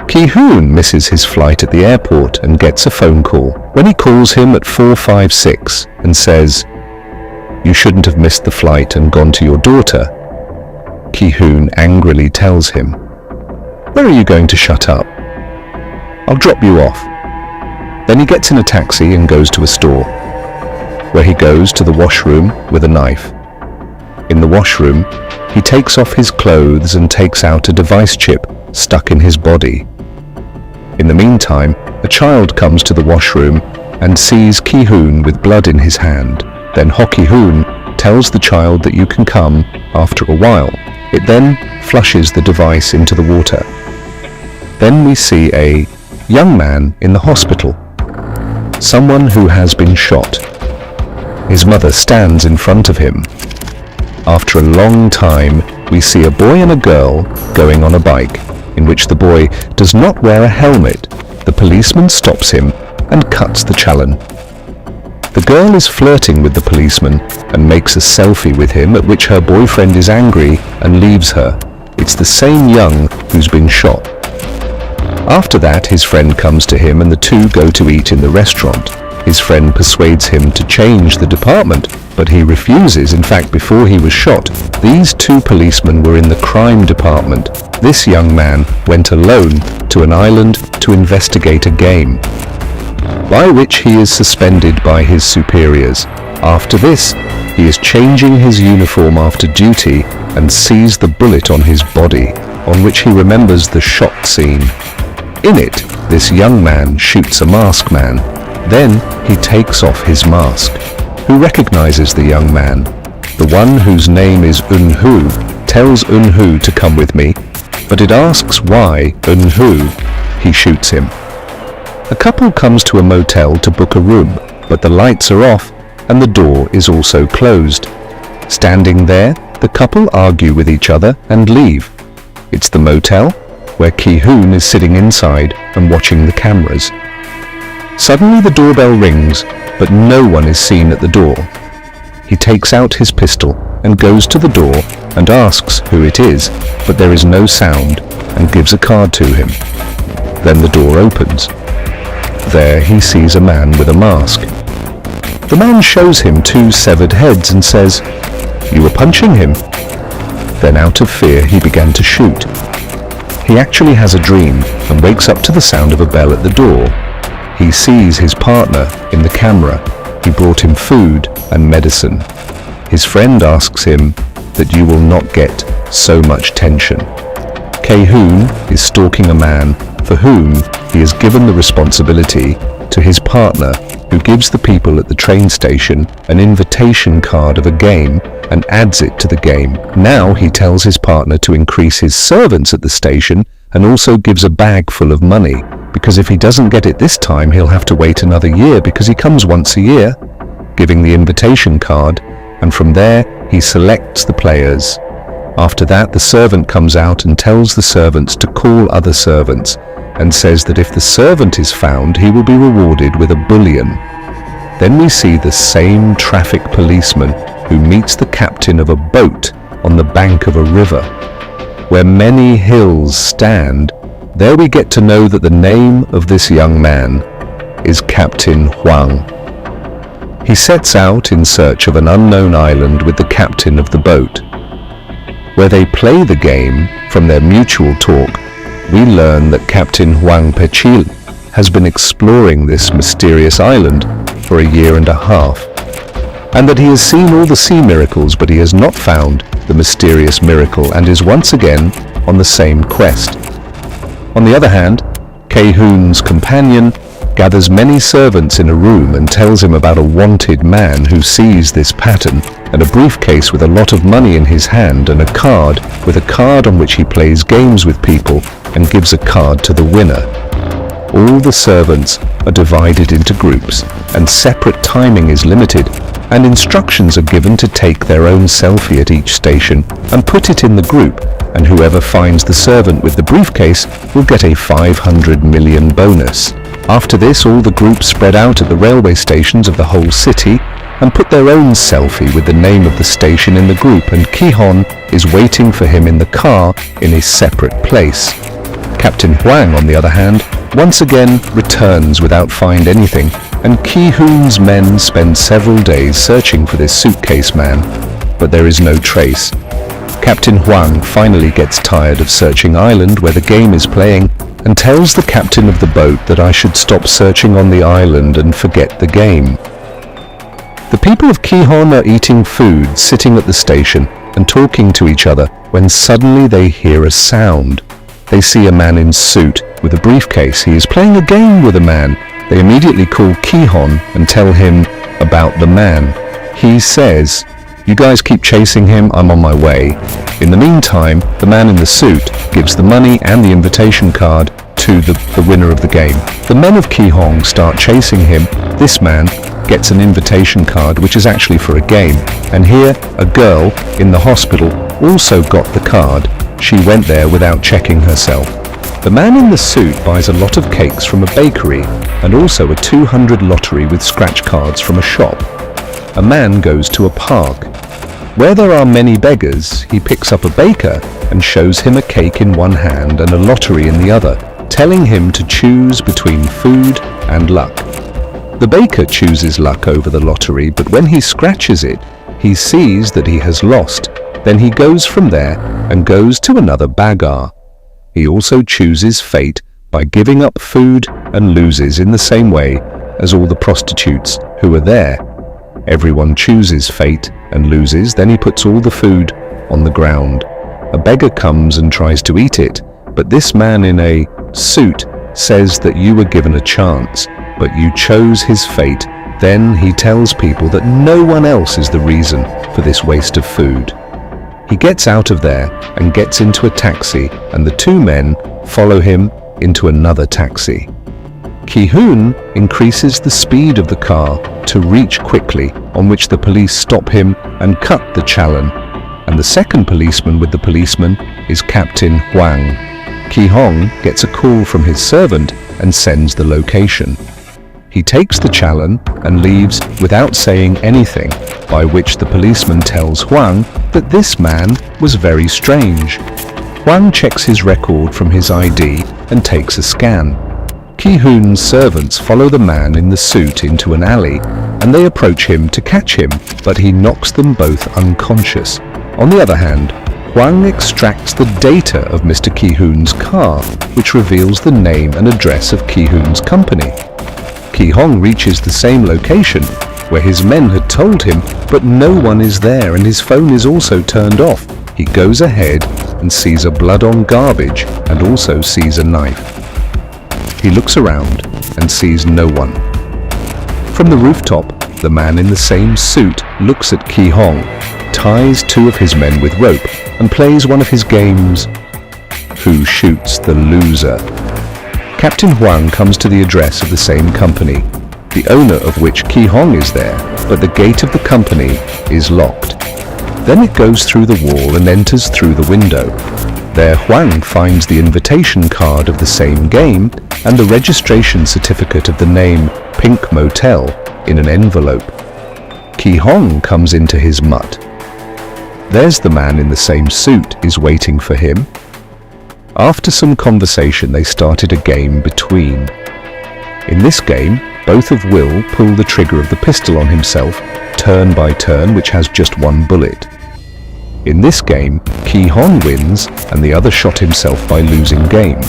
Gi-hun misses his flight at the airport and gets a phone call. When he calls him at 4:56 and says, "You shouldn't have missed the flight and gone to your daughter," Gi-hun angrily tells him, "Where are you going to shut up? I'll drop you off." Then he gets in a taxi and goes to a store, where he goes to the washroom with a knife. In the washroom, he takes off his clothes and takes out a device chip stuck in his body. In the meantime, a child comes to the washroom and sees Gi-hun with blood in his hand. Then Gi-hun tells the child that you can come after a while. It then flushes the device into the water. Then we see a young man in the hospital, someone who has been shot. His mother stands in front of him. After a long time, we see a boy and a girl going on a bike, in which the boy does not wear a helmet. The policeman stops him and cuts the challan. The girl is flirting with the policeman and makes a selfie with him, at which her boyfriend is angry and leaves her. It's the same young who's been shot. After that, his friend comes to him and the two go to eat in the restaurant. His friend persuades him to change the department, but he refuses. In fact, before he was shot, these two policemen were in the crime department. This young man went alone to an island to investigate a game, by which he is suspended by his superiors. After this, he is changing his uniform after duty and sees the bullet on his body, on which he remembers the shot scene. In it, this young man shoots a masked man. Then he takes off his mask. Who recognizes the young man? The one whose name is Eun-hoo tells Eun-hoo to come with me, but it asks why Eun-hoo. He shoots him. A couple comes to a motel to book a room, but the lights are off and the door is also closed. Standing there, the couple argue with each other and leave. It's the motel, where Gi-hun is sitting inside and watching the cameras. Suddenly the doorbell rings, but no one is seen at the door. He takes out his pistol and goes to the door and asks who it is, but there is no sound, and gives a card to him. Then the door opens. There he sees a man with a mask. The man shows him two severed heads and says, "You were punching him." Then out of fear he began to shoot. He actually has a dream and wakes up to the sound of a bell at the door. He sees his partner in the camera. He brought him food and medicine. His friend asks him that you will not get so much tension. Gi-hun is stalking a man for whom he has given the responsibility to his partner, who gives the people at the train station an invitation card of a game and adds it to the game. Now he tells his partner to increase his servants at the station and also gives a bag full of money, because if he doesn't get it this time, he'll have to wait another year because he comes once a year, giving the invitation card, and from there he selects the players. After that, the servant comes out and tells the servants to call other servants and says that if the servant is found, he will be rewarded with a bullion. Then we see the same traffic policeman who meets the captain of a boat on the bank of a river, where many hills stand. There we get to know that the name of this young man is Captain Hwang. He sets out in search of an unknown island with the captain of the boat. Where they play the game. From their mutual talk, we learn that Captain Hwang Pechil has been exploring this mysterious island for a year and a half, and that he has seen all the sea miracles, but he has not found the mysterious miracle and is once again on the same quest. On the other hand, Gi-hun's companion gathers many servants in a room and tells him about a wanted man who sees this pattern, and a briefcase with a lot of money in his hand, and a card on which he plays games with people and gives a card to the winner. All the servants are divided into groups, and separate timing is limited, and instructions are given to take their own selfie at each station and put it in the group, and whoever finds the servant with the briefcase will get a 500 million bonus. After this, all the groups spread out at the railway stations of the whole city and put their own selfie with the name of the station in the group, and Gi-hun is waiting for him in the car in a separate place. Captain Hwang, on the other hand, once again returns without finding anything, and Gi-hun's men spend several days searching for this suitcase man, but there is no trace. Captain Hwang finally gets tired of searching island where the game is playing and tells the captain of the boat that I should stop searching on the island and forget the game. The people of Gi-hun are eating food, sitting at the station and talking to each other when suddenly they hear a sound. They see a man in suit with a briefcase. He is playing a game with a man. They immediately call Gi-hun and tell him about the man. He says, "You guys keep chasing him, I'm on my way." In the meantime, the man in the suit gives the money and the invitation card to the winner of the game. The men of Gi-hun start chasing him. This man gets an invitation card which is actually for a game. And here, a girl in the hospital also got the card. She went there without checking herself. The man in the suit buys a lot of cakes from a bakery and also a 200 lottery with scratch cards from a shop. A man goes to a park. Where there are many beggars, he picks up a baker and shows him a cake in one hand and a lottery in the other, telling him to choose between food and luck. The baker chooses luck over the lottery, but when he scratches it, he sees that he has lost. Then he goes from there and goes to another bagar. He also chooses fate by giving up food and loses in the same way as all the prostitutes who are there. Everyone chooses fate and loses, then he puts all the food on the ground. A beggar comes and tries to eat it, but this man in a suit says that you were given a chance, but you chose his fate. Then he tells people that no one else is the reason for this waste of food. He gets out of there and gets into a taxi, and the two men follow him into another taxi. Gi-hun increases the speed of the car to reach quickly, on which the police stop him and cut the challan. And the second policeman with the policeman is Captain Hwang. Gi-hun gets a call from his servant and sends the location. He takes the challan and leaves without saying anything, by which the policeman tells Hwang that this man was very strange. Hwang checks his record from his ID and takes a scan. Gi-hun's servants follow the man in the suit into an alley, and they approach him to catch him, but he knocks them both unconscious. On the other hand, Hwang extracts the data of Mr. Gi-hun's car, which reveals the name and address of Gi-hun's company. Gi-hun reaches the same location where his men had told him, but no one is there and his phone is also turned off. He goes ahead and sees a blood on garbage and also sees a knife. He looks around and sees no one. From the rooftop, the man in the same suit looks at Gi-hun, ties two of his men with rope, and plays one of his games, Who Shoots the Loser? Captain Hwang comes to the address of the same company, the owner of which Gi-hun is there, but the gate of the company is locked. Then it goes through the wall and enters through the window. There Hwang finds the invitation card of the same game and the registration certificate of the name Pink Motel in an envelope. Gi-hun comes into his mutt. There's the man in the same suit is waiting for him. After some conversation, they started a game between. In this game, both of Will pull the trigger of the pistol on himself, turn by turn, which has just one bullet. In this game, Gi-hun wins and the other shot himself by losing game.